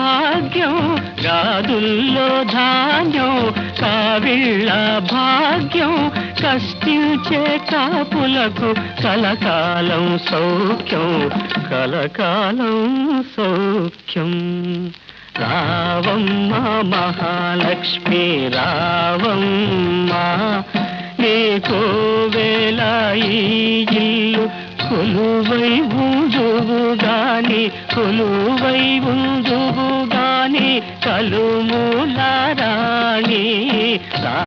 భాగ్యం గాదుల్లో ధాన్యం కావిళ్ళ భాగ్యం కష్టించే కాపులకు కలకాలం సౌఖ్యం కలకాలం సౌఖ్యం. రావమ్మ మహాలక్ష్మి రావమ్మ నీకో వేళ ఈ ఇల్లు కొలువై ఉందువు గాని కలుమూల రాణి.